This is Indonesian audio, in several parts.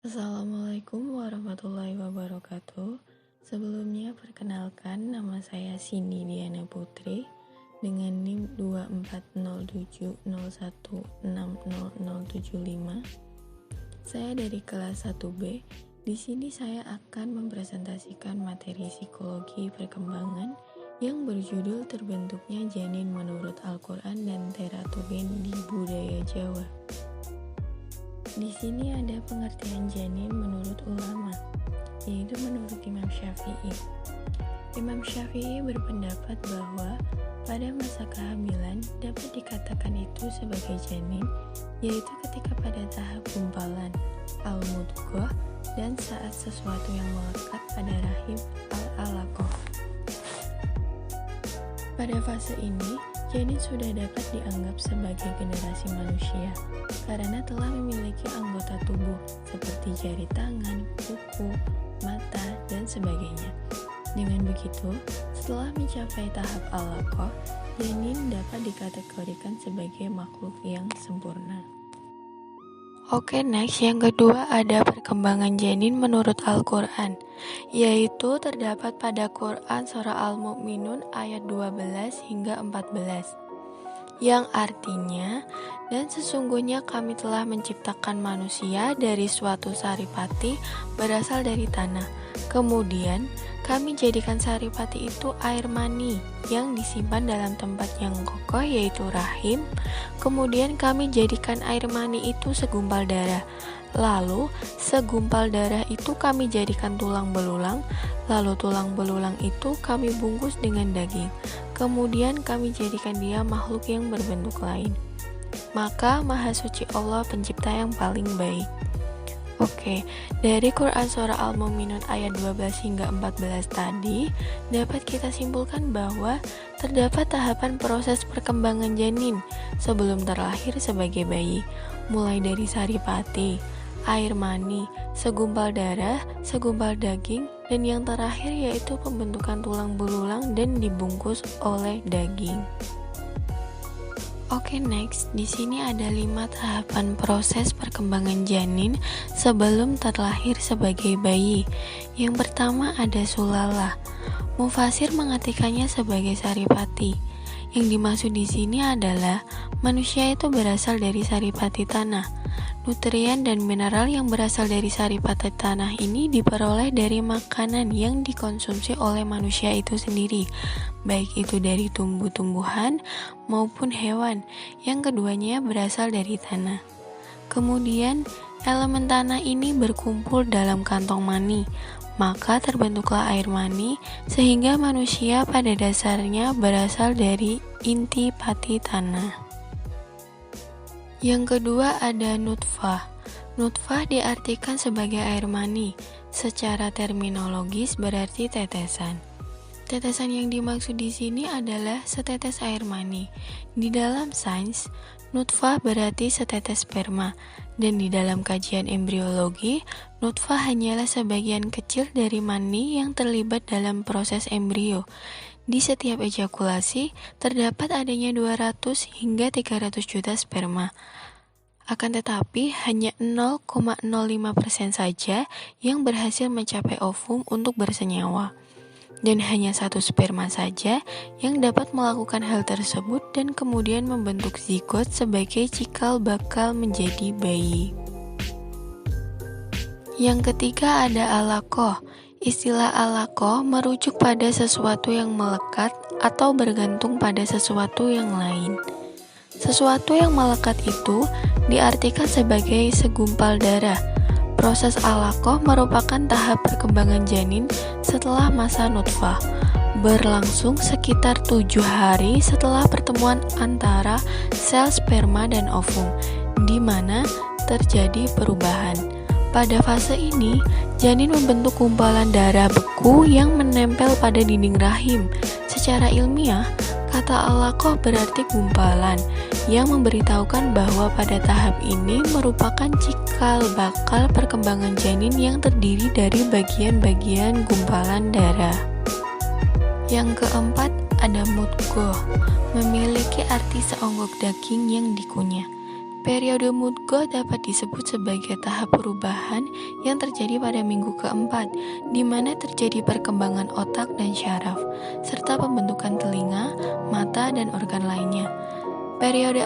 Assalamualaikum warahmatullahi wabarakatuh. Sebelumnya perkenalkan, nama saya Cindy Diana Putri dengan NIM 240701600075. Saya dari kelas 1B. Di sini saya akan mempresentasikan materi psikologi perkembangan yang berjudul terbentuknya janin menurut Al-Quran dan teratogen di budaya Jawa. Di sini ada pengertian janin menurut ulama, yaitu menurut Imam Syafi'i. Imam Syafi'i berpendapat bahwa pada masa kehamilan dapat dikatakan itu sebagai janin, yaitu ketika pada tahap gumpalan, al-mudghah, dan saat sesuatu yang melekat pada rahim al-alaqah. Pada fase ini, janin sudah dapat dianggap sebagai generasi manusia karena telah memiliki anggota tubuh seperti jari tangan, kuku, mata, dan sebagainya. Dengan begitu, setelah mencapai tahap alaqah, janin dapat dikategorikan sebagai makhluk yang sempurna. Oke, next, yang kedua ada perkembangan janin menurut Al-Quran, yaitu terdapat pada Quran Surah Al-Mu'minun ayat 12 hingga 14, yang artinya, dan sesungguhnya kami telah menciptakan manusia dari suatu saripati berasal dari tanah. Kemudian, kami jadikan saripati itu air mani yang disimpan dalam tempat yang kokoh yaitu rahim. Kemudian kami jadikan air mani itu segumpal darah. Lalu, segumpal darah itu kami jadikan tulang belulang. Lalu tulang belulang itu kami bungkus dengan daging. Kemudian kami jadikan dia makhluk yang berbentuk lain. Maka Maha Suci Allah pencipta yang paling baik. Oke, dari Quran Surah Al-Mu'minun ayat 12 hingga 14 tadi, dapat kita simpulkan bahwa terdapat tahapan proses perkembangan janin sebelum terlahir sebagai bayi, mulai dari saripati, air mani, segumpal darah, segumpal daging, dan yang terakhir yaitu pembentukan tulang belulang dan dibungkus oleh daging. Oke, next, di sini ada 5 tahapan proses perkembangan janin sebelum terlahir sebagai bayi. Yang pertama ada sulala. Mufasir mengartikannya sebagai saripati. Yang dimaksud di sini adalah manusia itu berasal dari saripati tanah. Nutrien dan mineral yang berasal dari saripati tanah ini diperoleh dari makanan yang dikonsumsi oleh manusia itu sendiri, baik itu dari tumbuh-tumbuhan maupun hewan, yang keduanya berasal dari tanah. Kemudian, elemen tanah ini berkumpul dalam kantong mani, maka terbentuklah air mani, sehingga manusia pada dasarnya berasal dari inti pati tanah. Yang kedua ada nutfah. Nutfah diartikan sebagai air mani. Secara terminologis berarti tetesan. Tetesan yang dimaksud di sini adalah setetes air mani. Di dalam sains, nutfah berarti setetes sperma. Dan di dalam kajian embriologi, nutfah hanyalah sebagian kecil dari mani yang terlibat dalam proses embrio. Di setiap ejakulasi, terdapat adanya 200 hingga 300 juta sperma. Akan tetapi, hanya 0,05% saja yang berhasil mencapai ovum untuk bersenyawa. Dan hanya 1 sperma saja yang dapat melakukan hal tersebut dan kemudian membentuk zigot sebagai cikal bakal menjadi bayi. Yang ketiga ada alaqah. Istilah alaqah merujuk pada sesuatu yang melekat atau bergantung pada sesuatu yang lain. Sesuatu yang melekat itu diartikan sebagai segumpal darah. Proses alaqah merupakan tahap perkembangan janin setelah masa nutfah, berlangsung sekitar 7 hari setelah pertemuan antara sel sperma dan ovum, di mana terjadi perubahan. Pada fase ini, janin membentuk gumpalan darah beku yang menempel pada dinding rahim. Secara ilmiah, kata alaqah berarti gumpalan, yang memberitahukan bahwa pada tahap ini merupakan cikal bakal perkembangan janin yang terdiri dari bagian-bagian gumpalan darah. Yang keempat ada mudghah, memiliki arti seonggok daging yang dikunyah. Periode mudghah dapat disebut sebagai tahap perubahan yang terjadi pada minggu keempat, di mana terjadi perkembangan otak dan syaraf, serta pembentukan telinga, mata, dan organ lainnya. Periode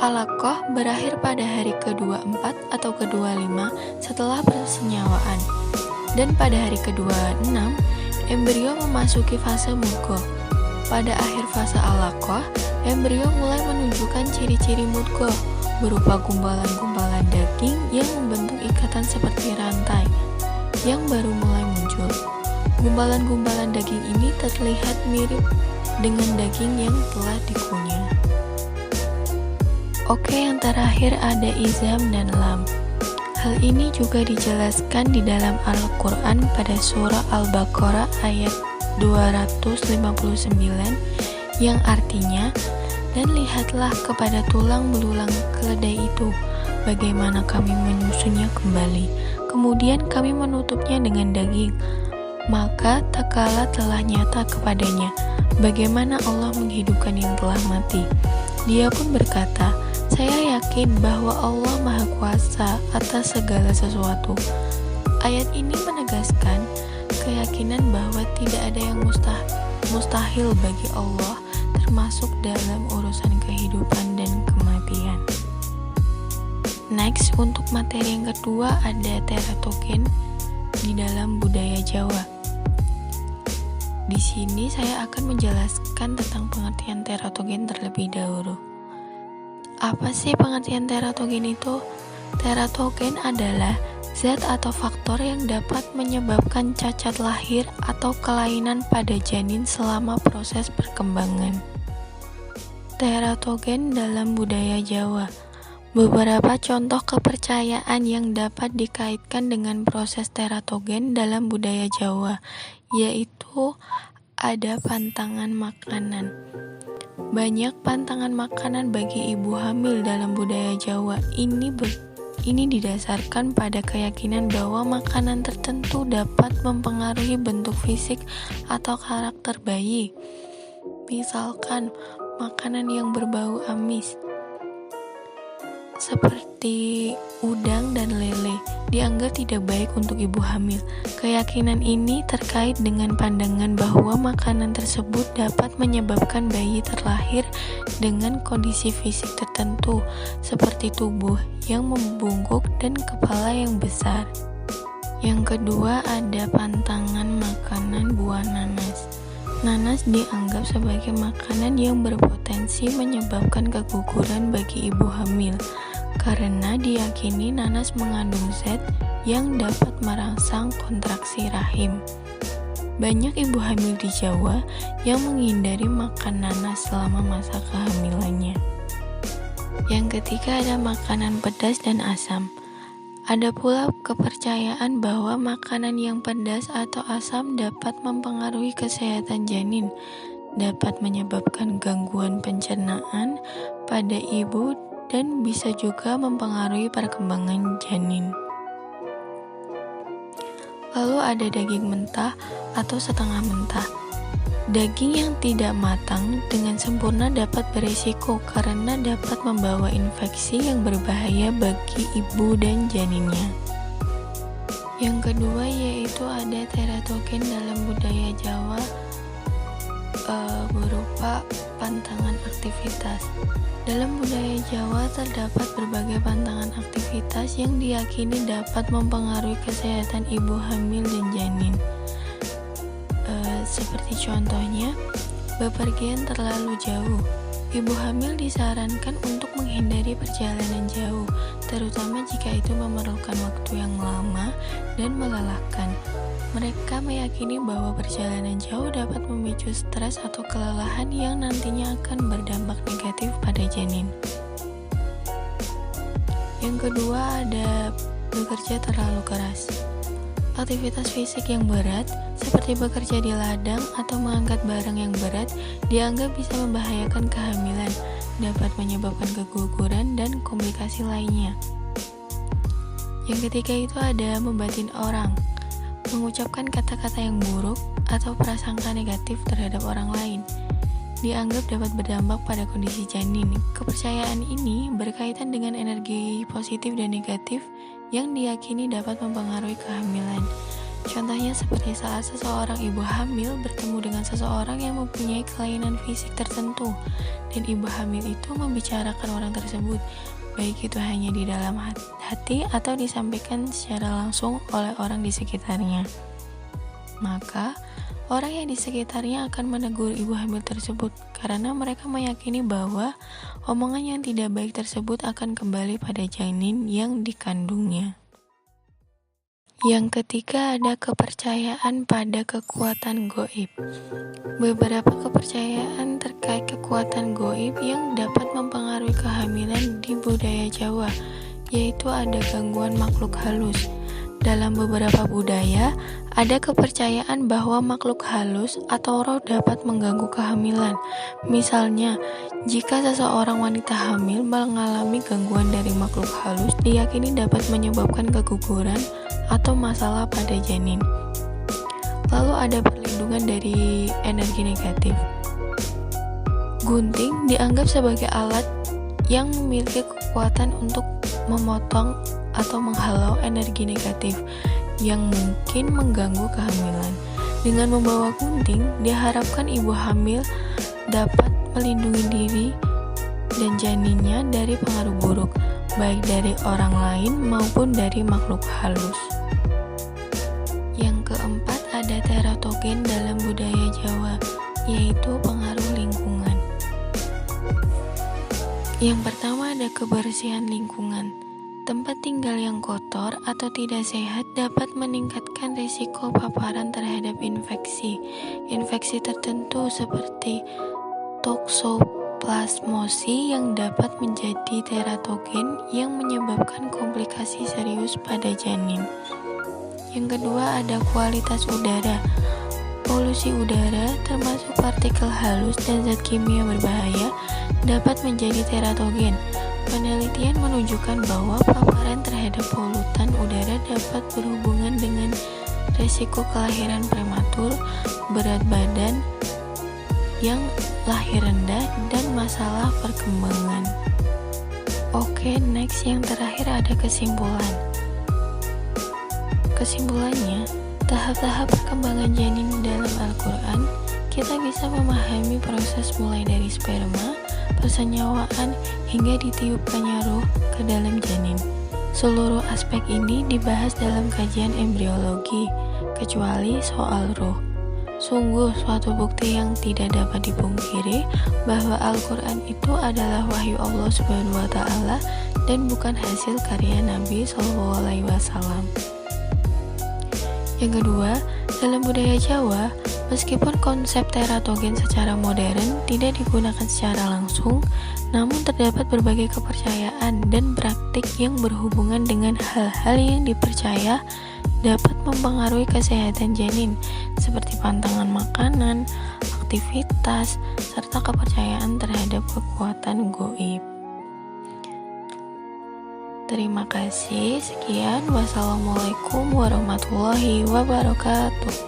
alaqah berakhir pada hari ke-24 atau ke-25 setelah persenyawaan, dan pada hari ke-26, embrio memasuki fase mudghah. Pada akhir fase alaqah, embrio mulai menunjukkan ciri-ciri mudghah, berupa gumpalan-gumpalan daging yang membentuk ikatan seperti rantai, yang baru mulai muncul. Gumpalan-gumpalan daging ini terlihat mirip dengan daging yang telah dikunyah. Oke, yang terakhir ada izam dan lam. Hal ini juga dijelaskan di dalam Al-Quran pada surah Al-Baqarah ayat 259 yang artinya, dan lihatlah kepada tulang belulang keledai itu, bagaimana kami menyusunnya kembali, kemudian kami menutupnya dengan daging. Maka tak kala telah nyata kepadanya bagaimana Allah menghidupkan yang telah mati. Dia pun berkata, saya yakin bahwa Allah Maha Kuasa atas segala sesuatu. Ayat ini menegaskan keyakinan bahwa tidak ada yang mustahil bagi Allah, termasuk dalam urusan kehidupan dan kematian. Next, untuk materi yang kedua ada teratogen di dalam budaya Jawa. Di sini saya akan menjelaskan tentang pengertian teratogen terlebih dahulu. Apa sih pengertian teratogen itu? Teratogen adalah zat atau faktor yang dapat menyebabkan cacat lahir atau kelainan pada janin selama proses perkembangan. Teratogen dalam budaya Jawa. Beberapa contoh kepercayaan yang dapat dikaitkan dengan proses teratogen dalam budaya Jawa, yaitu ada pantangan makanan. Banyak pantangan makanan bagi ibu hamil dalam budaya Jawa. Ini didasarkan pada keyakinan bahwa makanan tertentu dapat mempengaruhi bentuk fisik atau karakter bayi. Misalkan, makanan yang berbau amis, seperti udang dan lele, dianggap tidak baik untuk ibu hamil. Keyakinan ini terkait dengan pandangan bahwa makanan tersebut dapat menyebabkan bayi terlahir dengan kondisi fisik tertentu, seperti tubuh yang membungkuk dan kepala yang besar. Yang kedua ada pantangan makanan buah nanas. Nanas dianggap sebagai makanan yang berpotensi menyebabkan keguguran bagi ibu hamil, karena diyakini nanas mengandung zat yang dapat merangsang kontraksi rahim. Banyak ibu hamil di Jawa yang menghindari makan nanas selama masa kehamilannya. Yang ketiga ada makanan pedas dan asam. Ada pula kepercayaan bahwa makanan yang pedas atau asam dapat mempengaruhi kesehatan janin, dapat menyebabkan gangguan pencernaan pada ibu, dan bisa juga mempengaruhi perkembangan janin. Lalu ada daging mentah atau setengah mentah. Daging yang tidak matang dengan sempurna dapat berisiko karena dapat membawa infeksi yang berbahaya bagi ibu dan janinnya. Yang kedua yaitu ada teratogen dalam budaya Jawa berupa pantangan aktivitas. Dalam budaya Jawa terdapat berbagai pantangan aktivitas yang diyakini dapat mempengaruhi kesehatan ibu hamil dan janin. Seperti contohnya, bepergian terlalu jauh. Ibu hamil disarankan untuk menghindari perjalanan jauh, terutama jika itu memerlukan waktu yang lama dan melelahkan. Mereka meyakini bahwa perjalanan jauh dapat memicu stres atau kelelahan yang nantinya akan berdampak negatif pada janin. Yang kedua ada bekerja terlalu keras. Aktivitas fisik yang berat, seperti bekerja di ladang atau mengangkat barang yang berat, dianggap bisa membahayakan kehamilan, dapat menyebabkan keguguran dan komplikasi lainnya. Yang ketiga itu ada membatin orang, mengucapkan kata-kata yang buruk atau prasangka negatif terhadap orang lain. dianggap dapat berdampak pada kondisi janin. Kepercayaan ini berkaitan dengan energi positif dan negatif yang diyakini dapat mempengaruhi kehamilan. Contohnya seperti saat seseorang ibu hamil bertemu dengan seseorang yang mempunyai kelainan fisik tertentu, dan ibu hamil itu membicarakan orang tersebut, baik itu hanya di dalam hati atau disampaikan secara langsung oleh orang di sekitarnya. Maka, orang yang di sekitarnya akan menegur ibu hamil tersebut karena mereka meyakini bahwa omongan yang tidak baik tersebut akan kembali pada janin yang dikandungnya. Yang ketiga ada kepercayaan pada kekuatan goib. Beberapa kepercayaan terkait kekuatan goib yang dapat mempengaruhi kehamilan di budaya Jawa, yaitu ada gangguan makhluk halus. Dalam beberapa budaya, ada kepercayaan bahwa makhluk halus atau roh dapat mengganggu kehamilan. Misalnya, jika seseorang wanita hamil mengalami gangguan dari makhluk halus, diyakini dapat menyebabkan keguguran atau masalah pada janin. Lalu ada perlindungan dari energi negatif. Gunting dianggap sebagai alat yang memiliki kekuatan untuk memotong atau menghalau energi negatif yang mungkin mengganggu kehamilan. Dengan membawa gunting, diharapkan ibu hamil dapat melindungi diri dan janinnya dari pengaruh buruk, baik dari orang lain maupun dari makhluk halus. Yang keempat ada teratogen dalam budaya Jawa, yaitu pengaruh lingkungan. Yang pertama ada kebersihan lingkungan. Tempat tinggal yang kotor atau tidak sehat dapat meningkatkan risiko paparan terhadap infeksi. Infeksi tertentu seperti toksoplasmosis yang dapat menjadi teratogen yang menyebabkan komplikasi serius pada janin. Yang kedua ada kualitas udara. Polusi udara termasuk partikel halus dan zat kimia berbahaya dapat menjadi teratogen. Penelitian menunjukkan bahwa paparan terhadap polutan udara dapat berhubungan dengan risiko kelahiran prematur, berat badan yang lahir rendah, dan masalah perkembangan. Oke, next yang terakhir ada kesimpulan. Kesimpulannya, tahap-tahap perkembangan janin dalam Al-Quran, kita bisa memahami proses mulai dari sperma, persenyawaan, hingga ditiupkannya ruh ke dalam janin. Seluruh aspek ini dibahas dalam kajian embriologi, kecuali soal ruh. Sungguh suatu bukti yang tidak dapat dipungkiri bahwa Al-Quran itu adalah wahyu Allah SWT dan bukan hasil karya Nabi SAW. Yang kedua, dalam budaya Jawa, meskipun konsep teratogen secara modern tidak digunakan secara langsung, namun terdapat berbagai kepercayaan dan praktik yang berhubungan dengan hal-hal yang dipercaya dapat mempengaruhi kesehatan janin, seperti pantangan makanan, aktivitas, serta kepercayaan terhadap kekuatan goib. Terima kasih, sekian. Wassalamualaikum warahmatullahi wabarakatuh.